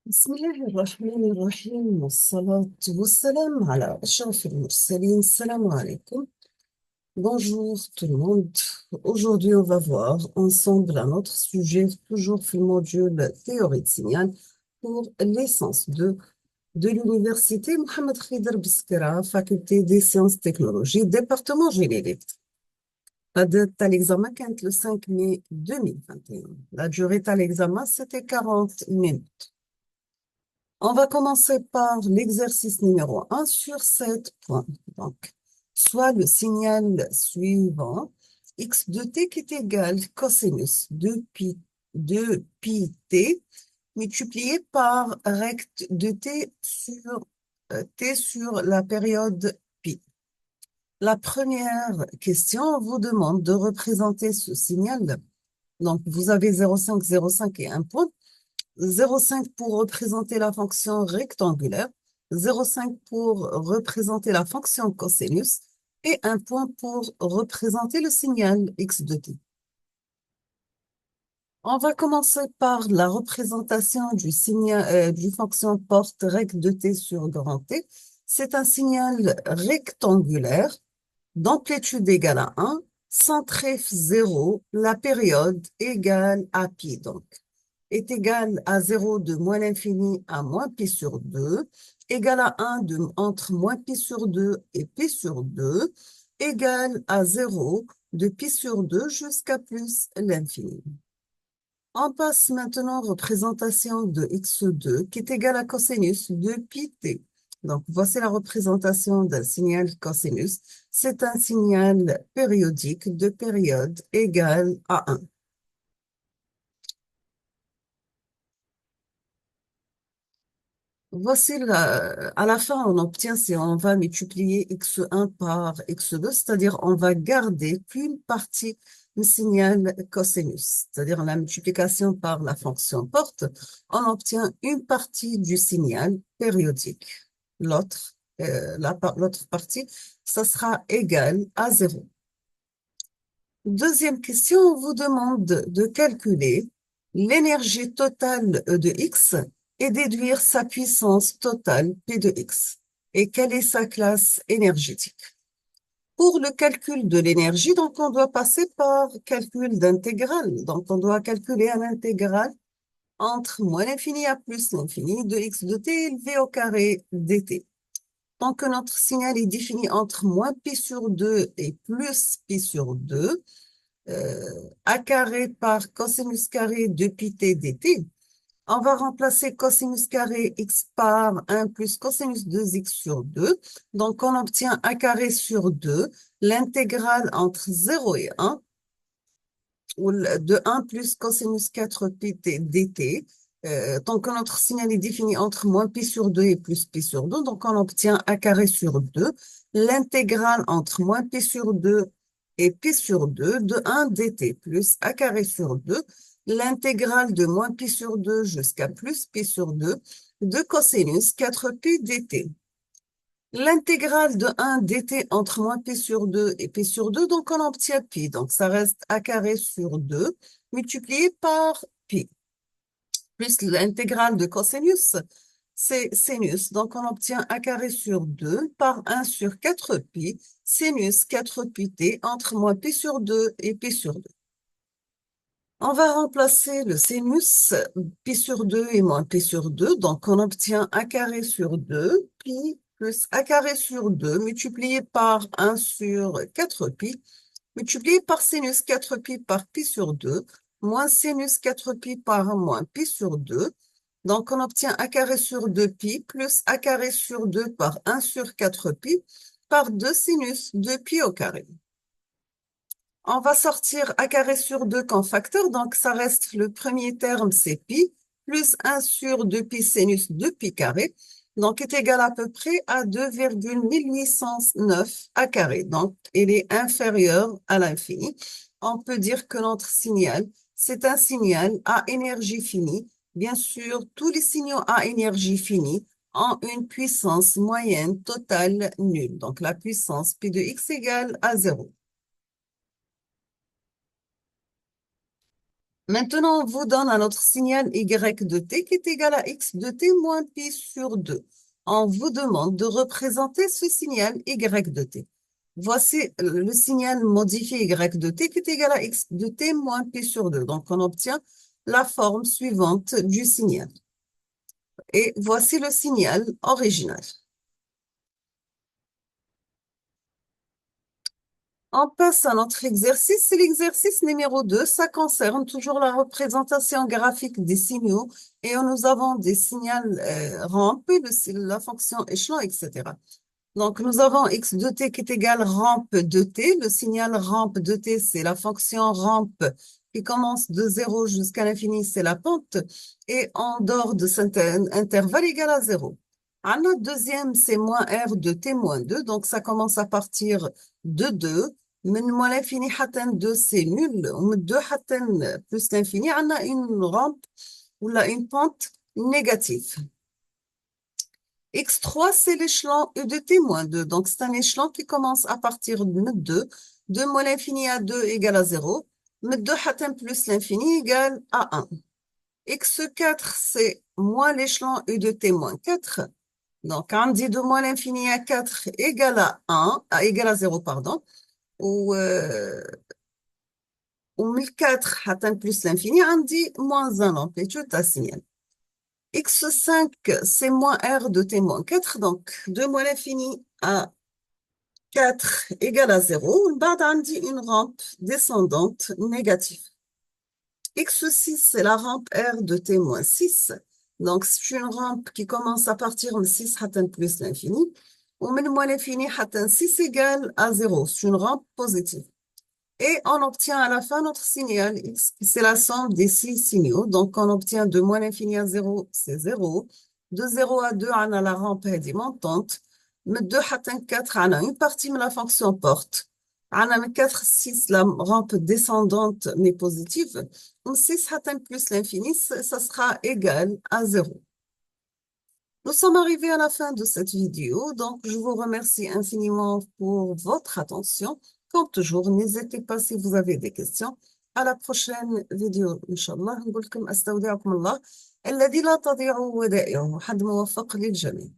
بسم الله الرحمن الرحيم والصلاة والسلام على أشرف المرسلين. Salam alaikum. Bonjour tout le monde. Aujourd'hui, on va voir ensemble un autre sujet, toujours le module théorie de signal pour licence 2 de l'université Mohamed Khidr Biskra, faculté des sciences technologies, département génie électrique. La date à l'examen est le 5 mai 2021. La durée à l'examen, c'était 40 minutes. On va commencer par l'exercice numéro 1 sur 7 points. Donc, soit le signal suivant, x de t qui est égal cosinus de pi t multiplié par rect de t sur la période pi. La première question vous demande de représenter ce signal. Donc, vous avez 0,5, 0,5 et un point. 0,5 pour représenter la fonction rectangulaire, 0,5 pour représenter la fonction cosinus et un point pour représenter le signal x de t. On va commencer par la représentation du signal du fonction porte rect de t sur grand T. C'est un signal rectangulaire d'amplitude égale à 1, centré 0, la période égale à pi. Donc, est égal à 0 de moins l'infini à moins pi sur 2, égal à 1 entre moins pi sur 2 et pi sur 2, égal à 0 de pi sur 2 jusqu'à plus l'infini. On passe maintenant aux représentations de x2 qui est égal à cosinus de pi t. Donc, voici la représentation d'un signal cosinus. C'est un signal périodique de période égale à 1. Voici à la fin, on obtient si on va multiplier x1 par x2, c'est-à-dire on va garder qu'une partie du signal cosinus, c'est-à-dire la multiplication par la fonction porte, on obtient une partie du signal périodique. L'autre partie, ça sera égal à 0. Deuxième question, on vous demande de calculer l'énergie totale de x et déduire sa puissance totale P de x. Et quelle est sa classe énergétique? Pour le calcul de l'énergie, donc on doit passer par calcul d'intégrale. Donc on doit calculer un intégral entre moins l'infini à plus l'infini de x de t élevé au carré dt. Donc notre signal est défini entre moins pi sur 2 et plus pi sur 2, a carré par cosinus carré de pi t dt. On va remplacer cosinus carré x par 1 plus cosinus 2x sur 2. Donc, on obtient a carré sur 2, l'intégrale entre 0 et 1, ou de 1 plus cosinus 4 pi t dt. Donc, notre signal est défini entre moins pi sur 2 et plus pi sur 2. Donc, on obtient a carré sur 2, l'intégrale entre moins pi sur 2 et pi sur 2 de 1 dt plus a carré sur 2, l'intégrale de moins pi sur 2 jusqu'à plus pi sur 2 de cosinus 4 pi dt. L'intégrale de 1 dt entre moins pi sur 2 et pi sur 2, donc on obtient pi. Donc ça reste a carré sur 2 multiplié par pi. Plus l'intégrale de cosinus, c'est sinus. Donc on obtient a carré sur 2 par 1 sur 4 pi, sinus 4 pi t entre moins pi sur 2 et pi sur 2. On va remplacer le sinus pi sur 2 et moins pi sur 2. Donc, on obtient a carré sur 2, pi plus a carré sur 2 multiplié par 1 sur 4 pi, multiplié par sinus 4 pi par pi sur 2, moins sinus 4 pi par moins pi sur 2. Donc, on obtient a carré sur 2 pi plus a carré sur 2 par 1 sur 4 pi par 2 sinus 2 pi au carré. On va sortir a carré sur 2 comme facteur, donc ça reste le premier terme, c'est pi, plus 1 sur 2 pi sinus 2 pi carré, donc est égal à peu près à 2,1809 a carré. Donc, il est inférieur à l'infini. On peut dire que notre signal, c'est un signal à énergie finie. Bien sûr, tous les signaux à énergie finie ont une puissance moyenne totale nulle. Donc, la puissance pi de x égale à 0. Maintenant, on vous donne un autre signal y de t qui est égal à x de t moins pi sur 2. On vous demande de représenter ce signal y de t. Voici le signal modifié y de t qui est égal à x de t moins pi sur 2. Donc, on obtient la forme suivante du signal. Et voici le signal original. On passe à notre exercice. C'est l'exercice numéro 2. Ça concerne toujours la représentation graphique des signaux. Et nous avons des signaux rampe, la fonction échelon, etc. Donc, nous avons x de t qui est égal rampe de t. Le signal rampe de t, c'est la fonction rampe qui commence de 0 jusqu'à l'infini, c'est la pente. Et en dehors de cet intervalle égal à 0. À notre deuxième, c'est moins r de t moins 2. Donc, ça commence à partir de 2. من moins l'infini حتى 2, c'est nul. ومن 2 حتى plus l'infini, on a une rampe ou là une pente négative. X3, c'est l'échelon E de t moins 2. Donc, c'est un échelon qui commence à partir de 2. 2 moins l'infini à 2 égale à 0. Mais 2 حتى plus l'infini égale à 1. X4, c'est moins l'échelon E de t moins 4. Donc, on dit de moins l'infini à 4 égale à 1, égale à 0, pardon. Ou 1004 حتى plus l'infini, on dit moins 1, l'amplitude assignée. X5, c'est moins R de T moins 4, donc 2 moins l'infini à 4 égale à 0. On dit une rampe descendante négative. X6, c'est la rampe R de T moins 6. Donc, c'est une rampe qui commence à partir de 6 حتى plus l'infini. Ou moins l'infini حتى 6 égale à 0. C'est une rampe positive. Et on obtient à la fin notre signal x, c'est la somme des 6 signaux. Donc, on obtient de moins l'infini à 0, c'est 0. De 0 à 2, on a la rampe montante. De 2 à 4, on a une partie de la fonction porte. On a 4, 6, la rampe descendante mais positive. 6 à plus l'infini, ça sera égal à 0. Nous sommes arrivés à la fin de cette vidéo, donc je vous remercie infiniment pour votre attention. Comme toujours, n'hésitez pas si vous avez des questions. À la prochaine vidéo, Inch'Allah. نقول لكم أستودعكم الله الذي لا تضيع ودائعه. حد موفق للجميع.